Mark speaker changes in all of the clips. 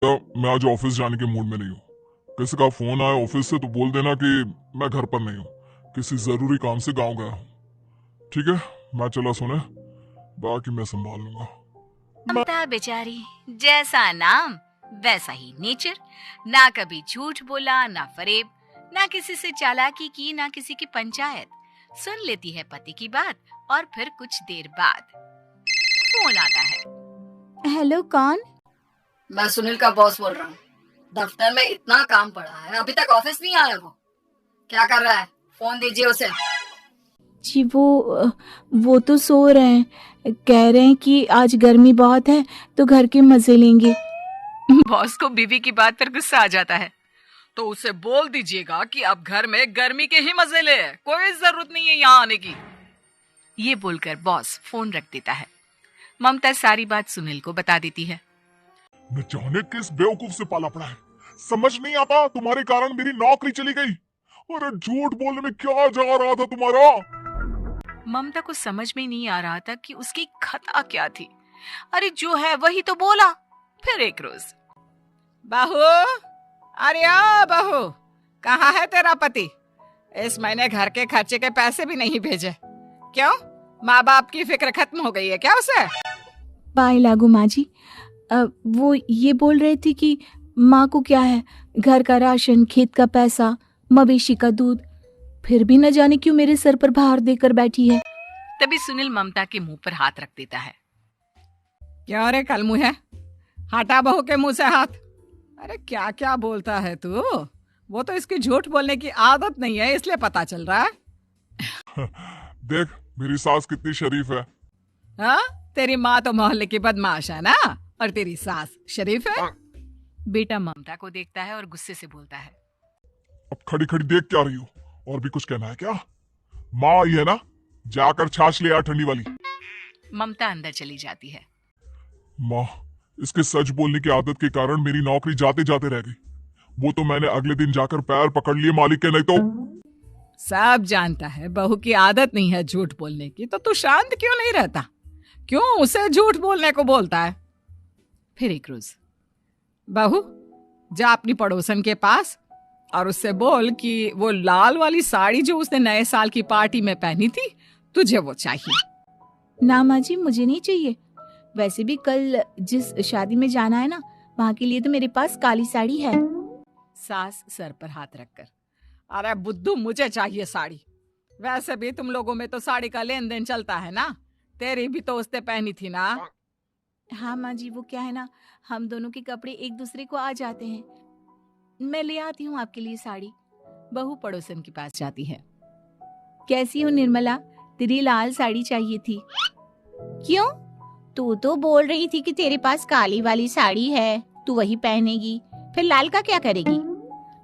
Speaker 1: तो मैं आज ऑफिस जाने के मूड में नहीं हूँ। किसी का फोन आए ऑफिस से तो बोल देना कि मैं घर पर नहीं हूँ, किसी जरूरी काम से गांव गया हूँ। ठीक है, मैं चला सोने, बाकी मैं संभाल लूंगा।
Speaker 2: ममता बेचारी, जैसा नाम वैसा ही नेचर। ना कभी झूठ बोला, ना फरेब, ना किसी से चालाकी की, ना किसी की पंचायत। सुन लेती है पति की बात और फिर कुछ देर बाद फोन आता है।
Speaker 3: हेलो, कौन?
Speaker 4: मैं सुनील का बॉस बोल रहा हूँ। दफ्तर में इतना काम पड़ा है, अभी तक ऑफिस नहीं आया। वो क्या कर रहा है? फोन दीजिए उसे।
Speaker 3: जी वो तो सो रहे हैं। कह रहे हैं कि आज गर्मी बहुत है तो घर के मजे लेंगे।
Speaker 2: बॉस को बीवी की बात पर गुस्सा आ जाता है।
Speaker 5: तो उसे बोल दीजिएगा कि अब घर में गर्मी के ही मजे ले, कोई जरूरत नहीं है यहाँ आने की।
Speaker 2: ये बोलकर बॉस फोन रख देता है। ममता सारी बात सुनील को बता देती है।
Speaker 1: न जाने किस बेवकूफ से पाला पड़ा है, समझ नहीं आता। तुम्हारे कारण मेरी नौकरी चली गई। अरे झूठ बोलने में क्या जा रहा था तुम्हारा?
Speaker 2: ममता को समझ में नहीं आ रहा था कि उसकी खता क्या थी। अरे जो है वही तो बोला। फिर एक रोज,
Speaker 5: बहू, अरे आ बहू, कहाँ है तेरा पति? इस महीने घर के खर्चे के पैसे भी नहीं भेजे। क्यों, माँ बाप की फिक्र खत्म हो गई है क्या उसे?
Speaker 3: बाय लागू माँ जी। वो ये बोल रहे थे कि माँ को क्या है, घर का राशन, खेत का पैसा, मवेशी का दूध, फिर भी न जाने क्यों मेरे सर पर भार देकर बैठी है।
Speaker 2: तभी सुनील ममता के मुंह पर हाथ रख देता है।
Speaker 5: क्यों रे कलमुँह है, हटा बहू के मुंह से हाथ। अरे क्या क्या बोलता है तू? वो तो इसकी झूठ बोलने की आदत नहीं है, इसलिए पता चल रहा है।
Speaker 1: देख मेरी सास कितनी शरीफ है।
Speaker 5: हाँ, तेरी माँ तो मोहल्ले की बदमाश है ना, और तेरी सास शरीफ है।
Speaker 2: बेटा ममता को देखता है और गुस्से से बोलता है।
Speaker 1: अब खड़ी खड़ी देख क्या रही हो? और भी कुछ कहना है क्या? माँ आई है ना, जाकर छाछ ले आ ठंडी वाली।
Speaker 2: ममता अंदर चली जाती है।
Speaker 1: माँ, इसके सच बोलने की आदत के कारण मेरी नौकरी जाते जाते रह गई। वो तो मैंने अगले दिन जाकर पैर पकड़ लिए मालिक के, नहीं तो।
Speaker 5: सब जानता है बहू की आदत नहीं है झूठ बोलने की, तो तू शांत क्यों नहीं रहता? क्यों उसे झूठ बोलने को बोलता है?
Speaker 2: फिर एक रोज,
Speaker 5: बहू, जा अपनी पड़ोसन के पास और उससे बोल कि वो लाल वाली साड़ी जो उसने नए साल की पार्टी में पहनी थी, तुझे वो चाहिए।
Speaker 3: ना माँ जी, मुझे नहीं चाहिए। वैसे भी कल जिस शादी में जाना है ना, वहाँ के लिए तो मेरे पास काली साड़ी है।
Speaker 5: सास सर पर हाथ रखकर, अरे बुद्धू, मुझे चाहिए साड़ी। वैसे भी तुम लोगों में तो साड़ी का लेन देन चलता है ना, तेरी भी तो उसने पहनी थी ना।
Speaker 3: हाँ माँ जी, वो क्या है ना, हम दोनों के कपड़े एक दूसरे को आ जाते हैं। मैं ले आती हूँ आपके लिए साड़ी।
Speaker 2: बहू पड़ोसन के पास जाती है।
Speaker 3: कैसी हो निर्मला, तेरी लाल साड़ी चाहिए थी। क्यों? तू तो बोल रही थी कि तेरे पास काली वाली साड़ी है, तू वही पहनेगी, फिर लाल का क्या करेगी?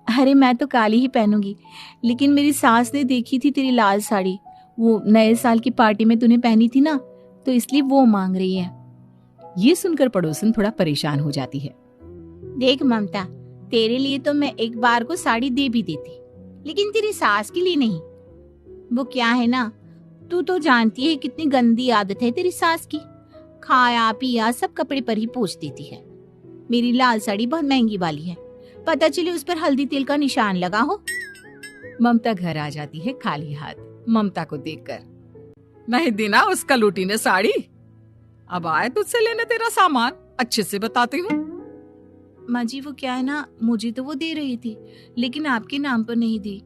Speaker 3: अरे मैं तो काली ही पहनूंगी, लेकिन मेरी सास ने देखी थी तेरी लाल साड़ी, वो नए साल की पार्टी में तूने पहनी थी ना, तो इसलिए वो मांग रही है।
Speaker 2: ये सुनकर पड़ोसन थोड़ा परेशान हो जाती है।
Speaker 3: देख ममता, तेरे लिए तो मैं एक बार को साड़ी दे भी देती, लेकिन तेरी सास के लिए नहीं। वो क्या है ना, तू तो जानती है कितनी गंदी आदत है तेरी सास की। खाया पिया सब कपड़े पर ही पोंछ देती है। मेरी लाल साड़ी बहुत महंगी वाली है, पता चले उस पर हल्दी तेल का निशान लगा हो।
Speaker 2: ममता घर आ जाती है खाली हाथ। ममता को देखकर,
Speaker 5: नहीं दी ना उस कलूटी ने साड़ी। अब आए तुझसे लेने तेरा सामान, अच्छे से बताती हूँ।
Speaker 3: माँ जी, वो क्या है ना, मुझे तो वो दे रही थी, लेकिन आपके नाम पर नहीं दी।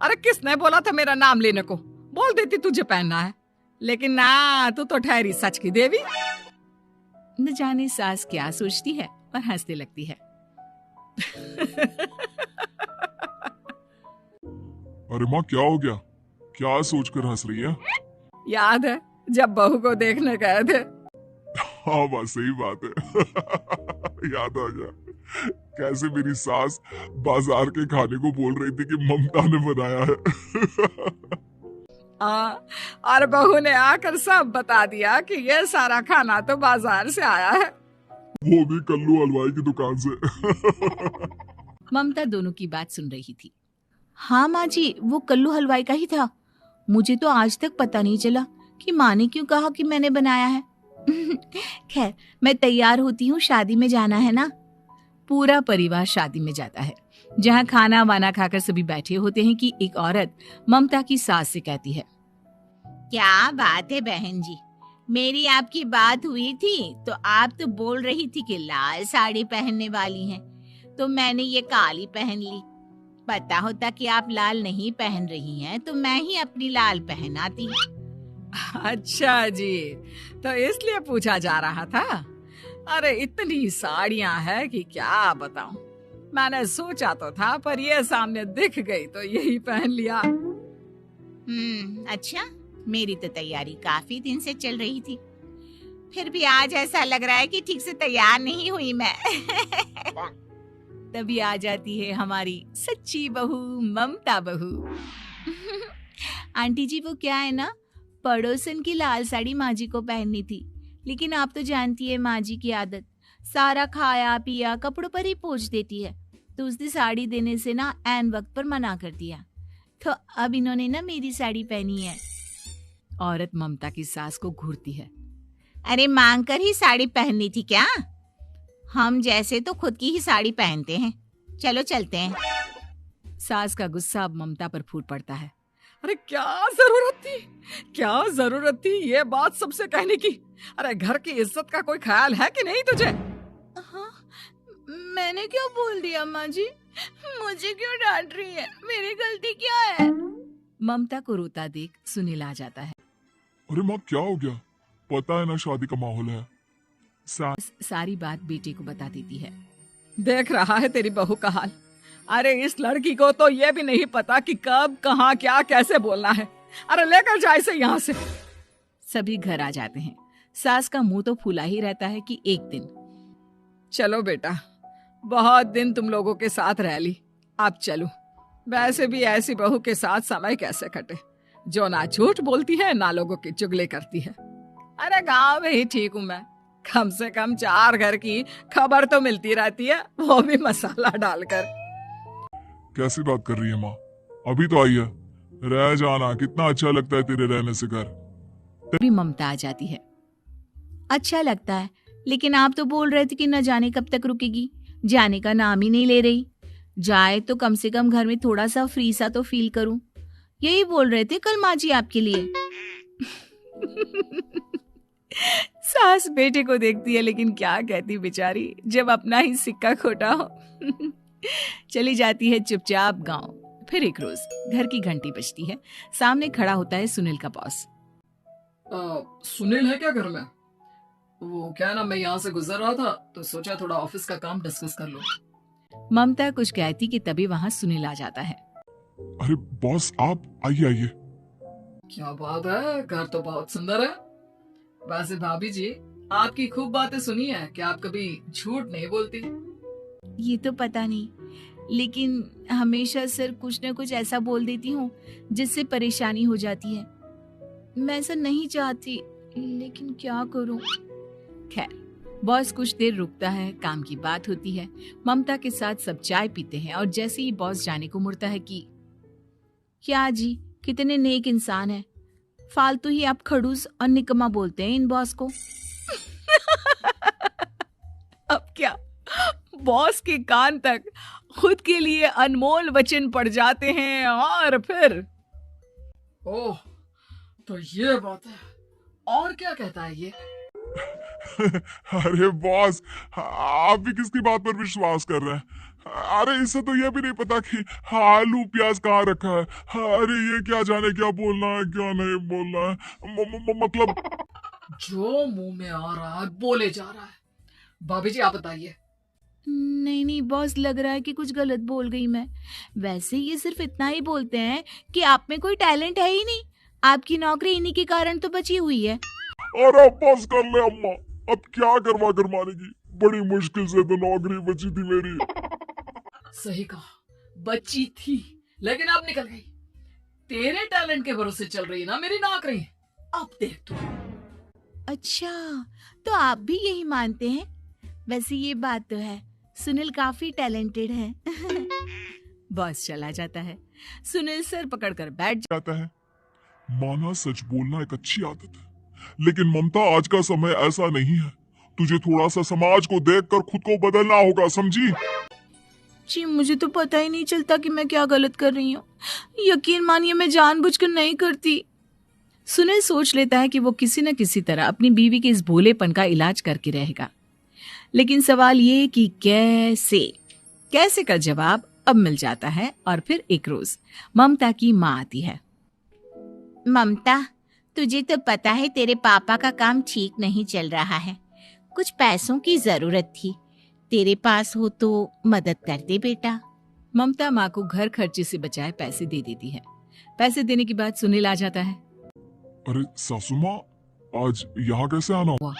Speaker 5: अरे किसने बोला था मेरा नाम लेने को? बोल देती तुझे पहनना है, लेकिन ना, तू तो ठहरी सच की देवी।
Speaker 2: न जाने सास क्या सोचती है और हंसने लगती है।
Speaker 1: अरे माँ, क्या हो गया? क्या सोचकर हंस रही है?
Speaker 5: याद है जब बहू को देखने गए थे?
Speaker 1: हाँ माँ, सही बात है। याद आ गया। कैसे मेरी सास बाजार के खाने को बोल रही थी कि ममता ने बनाया है।
Speaker 5: और बहू ने आकर सब बता दिया कि ये सारा खाना तो बाजार से आया है,
Speaker 1: वो भी कल्लू हलवाई की दुकान से।
Speaker 2: ममता दोनों की बात सुन रही थी।
Speaker 3: हाँ माँ जी, वो कल्लू हलवाई का ही था। मुझे तो आज तक पता नहीं चला कि माँ ने क्यों कहा कि मैंने बनाया है। खैर, मैं तैयार होती हूँ, शादी में जाना है ना। पूरा परिवार शादी में जाता है, जहाँ खाना वाना खाकर सभी बैठे होते हैं कि एक औरत ममता की सास से कहती है, क्या बात है बहन जी, मेरी आपकी बात हुई थी तो आप तो बोल रही थी कि लाल साड़ी पहनने वाली हैं, तो मैंने ये काली पहन ली। पता होता कि आप लाल नहीं पहन रही हैं तो मैं ही अपनी लाल पहनाती।
Speaker 5: अच्छा जी, तो इसलिए पूछा जा रहा था। अरे इतनी साड़ियां हैं कि क्या बताऊं। मैंने सोचा तो था, पर ये सामने दिख गई तो यही पहन लिया।
Speaker 3: अच्छा, मेरी तो तैयारी काफी दिन से चल रही थी, फिर भी आज ऐसा लग रहा है कि ठीक से तैयार नहीं हुई मैं। तभी आ जाती है हमारी सच्ची बहू ममता बहू। आंटी जी, वो क्या है ना, पड़ोसन की लाल साड़ी माँ जी को पहननी थी, लेकिन आप तो जानती है माँ जी की आदत, सारा खाया पिया कपड़ों पर ही पोंछ देती है, तो उसने साड़ी देने से ना ऐन वक्त पर मना कर दिया, तो अब इन्होंने ना मेरी साड़ी पहनी है।
Speaker 5: औरत ममता की सास को घूरती है।
Speaker 3: अरे मांग कर ही साड़ी पहननी थी क्या? हम जैसे तो खुद की ही साड़ी पहनते हैं, चलो चलते हैं।
Speaker 5: सास का गुस्सा अब ममता पर फूट पड़ता है। अरे क्या जरूरत थी ये बात सबसे कहने की? अरे घर की इज्जत का कोई ख्याल है कि नहीं तुझे?
Speaker 3: हाँ, मैंने क्या बोल दिया माँ जी? मुझे क्यों डांट रही है? मेरी गलती क्या है?
Speaker 5: ममता को रोता देख सुनील आ जाता है।
Speaker 1: अरे माँ, क्या हो गया? पता है ना शादी का माहौल है।
Speaker 5: सारी बात बेटे को बता देती है। देख रहा है तेरी बहू का हाल। अरे इस लड़की को तो ये भी नहीं पता कि कब कहाँ क्या कैसे बोलना है। अरे लेकर जा इसे यहाँ से। सभी घर आ जाते हैं। सास का मुंह तो फूला ही रहता है कि एक दिन, चलो बेटा, बहुत दिन तुम लोगों के साथ रह ली, अब चलो। वैसे भी ऐसी बहू के साथ समय कैसे कटे, जो ना झूठ बोलती है ना लोगों की चुगली करती है। अरे गांव में ही ठीक हूँ मैं, कम से कम 4 घर की खबर तो मिलती रहती है, वो भी मसाला डालकर।
Speaker 1: कैसी बात कर रही है माँ? अभी तो आई है, रह जाना, कितना अच्छा लगता है तेरे रहने से घर।
Speaker 5: तभी ममता आ जाती है।
Speaker 3: अच्छा लगता है, लेकिन आप तो बोल रहे थे कि न जाने कब तक रुकेगी, जाने का नाम ही नहीं ले रही। जाए तो कम से कम घर में थोड़ा सा फ्री सा तो फील करूं, यही बोल रहे थे कल माँ जी आपके लिए।
Speaker 5: सास बेटे को देखती है, लेकिन क्या कहती बेचारी, जब अपना ही सिक्का खोटा हो। चली जाती है चुपचाप गांव। फिर एक रोज घर की घंटी बजती है। सामने खड़ा होता है सुनील का बॉस।
Speaker 6: सुनील है क्या घर में? वो क्या ना, मैं यहाँ से गुजर रहा था तो सोचा थोड़ा ऑफिस का काम डिस्कस कर लूं।
Speaker 5: ममता कुछ कहती कि तभी वहां सुनील आ जाता है।
Speaker 1: अरे बॉस, आप आइए आइए।
Speaker 6: क्या बात है, घर तो बहुत सुंदर है। वैसे भाभी जी, आपकी खूब बातें सुनी है कि आप कभी झूठ नहीं बोलती।
Speaker 3: ये तो पता नहीं, लेकिन हमेशा सर कुछ न कुछ ऐसा बोल देती हूँ जिससे परेशानी हो जाती है। मैं ऐसा नहीं चाहती, लेकिन क्या करूँ।
Speaker 5: खैर, बॉस कुछ देर रुकता है, काम की बात होती है। ममता के साथ सब चाय पीते हैं और जैसे ही बॉस जाने को मुड़ता है कि
Speaker 3: क्या जी, कितने नेक इंसान है, फालतू ही आप खड़ूस और निकम्मा बोलते हैं इन बॉस को।
Speaker 5: अब क्या, बॉस के कान तक खुद के लिए अनमोल वचन पड़ जाते हैं। और फिर
Speaker 6: ओह, तो ये बात है। और क्या कहता है ये?
Speaker 1: अरे बॉस, आप भी किसकी बात पर विश्वास कर रहे हैं? अरे इसे तो ये भी नहीं पता कि आलू प्याज कहाँ रखा है। अरे ये क्या जाने क्या बोलना है क्या नहीं बोलना है। मतलब
Speaker 6: जो मुंह में आ रहा है बोले जा रहा है। भाभी जी आप बताइए।
Speaker 3: नहीं नहीं बॉस, लग रहा है कि कुछ गलत बोल गई मैं। वैसे ये सिर्फ इतना ही बोलते हैं कि आप में कोई टैलेंट है ही नहीं, आपकी नौकरी इन्हीं के कारण तो बची हुई है।
Speaker 1: अरे बस कर ले अम्मा, अब क्या करवा कर मारेगी, बड़ी मुश्किल से तो नौकरी बची थी मेरी।
Speaker 6: सही कहा, बच्ची थी लेकिन अब निकल गई। तेरे टैलेंट के भरोसे चल रही है ना मेरी नौकरी। अब देख तू।
Speaker 3: अच्छा, तो आप भी यही मानते हैं? वैसे ये बात तो है, सुनील काफी टैलेंटेड है।
Speaker 5: बॉस चला जाता है। सुनील सर पकड़कर बैठ
Speaker 1: जाता है। माना सच बोलना एक अच्छी आदत है, लेकिन ममता आज का समय ऐसा नहीं है। तुझे थोड़ा सा समाज को देखकर खुद को बदलना होगा, समझी?
Speaker 3: जी मुझे तो पता ही नहीं चलता कि मैं क्या गलत कर रही हूँ। यकीन मानिए मैं जानबूझकर नहीं करती। सुनील सोच लेता है कि वो किसी न किसी तरह अपनी बीवी के इस भोलेपन का इलाज करके रहेगा, लेकिन सवाल ये कि कैसे का जवाब अब मिल जाता है। और फिर एक रोज ममता की माँ आती है। ममता, तुझे तो पता है तेरे पापा का काम ठीक नहीं चल रहा है, कुछ पैसों की जरूरत थी, तेरे पास हो तो मदद कर दे बेटा। ममता माँ को घर खर्चे से बचाए पैसे दे देती है। पैसे देने के बाद सुनील आ जाता है।
Speaker 1: अरे सासू माँ, आज यहाँ कैसे आना हुआ?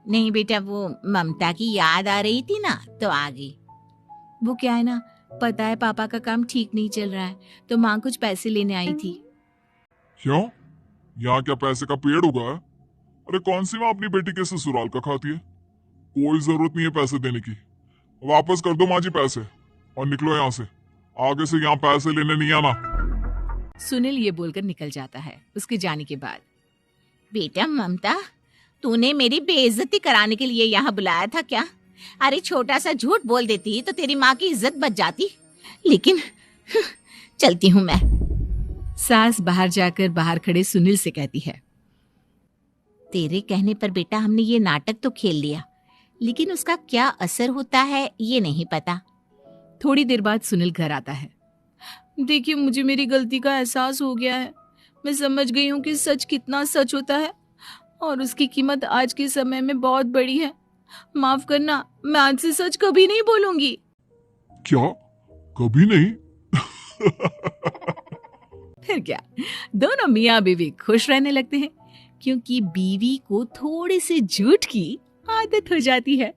Speaker 3: नहीं बेटा, वो ममता की याद आ रही थी ना तो आ गई। वो क्या है ना, पता है पापा का काम ठीक नहीं चल रहा है तो माँ कुछ पैसे लेने आई थी।
Speaker 1: क्यों? यहाँ क्या पैसे का पेड़ उगा है? अरे कौन सी माँ अपनी बेटी के ससुराल का खाती है? कोई जरूरत नहीं है पैसे देने की। वापस कर दो माँ जी पैसे और निकलो यहाँ से। आगे से यहाँ पैसे लेने नहीं आना।
Speaker 3: सुनील ये बोलकर निकल जाता है। उसके जाने के बाद, बेटा ममता, तूने मेरी बेइज्जती कराने के लिए यहाँ बुलाया था क्या? अरे छोटा सा झूठ बोल देती तो तेरी माँ की इज्जत बच जाती, लेकिन चलती हूँ मैं। सास बाहर जाकर बाहर खड़े सुनील से कहती है, तेरे कहने पर बेटा हमने ये नाटक तो खेल लिया, लेकिन उसका क्या असर होता है ये नहीं पता। थोड़ी देर बाद सुनील घर आता है। देखिए मुझे मेरी गलती का एहसास हो गया है। मैं समझ गई हूँ कि सच कितना सच होता है और उसकी कीमत आज के समय में बहुत बड़ी है। माफ करना, मैं आज से सच कभी नहीं बोलूंगी।
Speaker 1: क्या? कभी नहीं?
Speaker 3: फिर क्या, दोनों मियाँ बीवी खुश रहने लगते हैं क्योंकि बीवी को थोड़े से झूठ की आदत हो जाती है।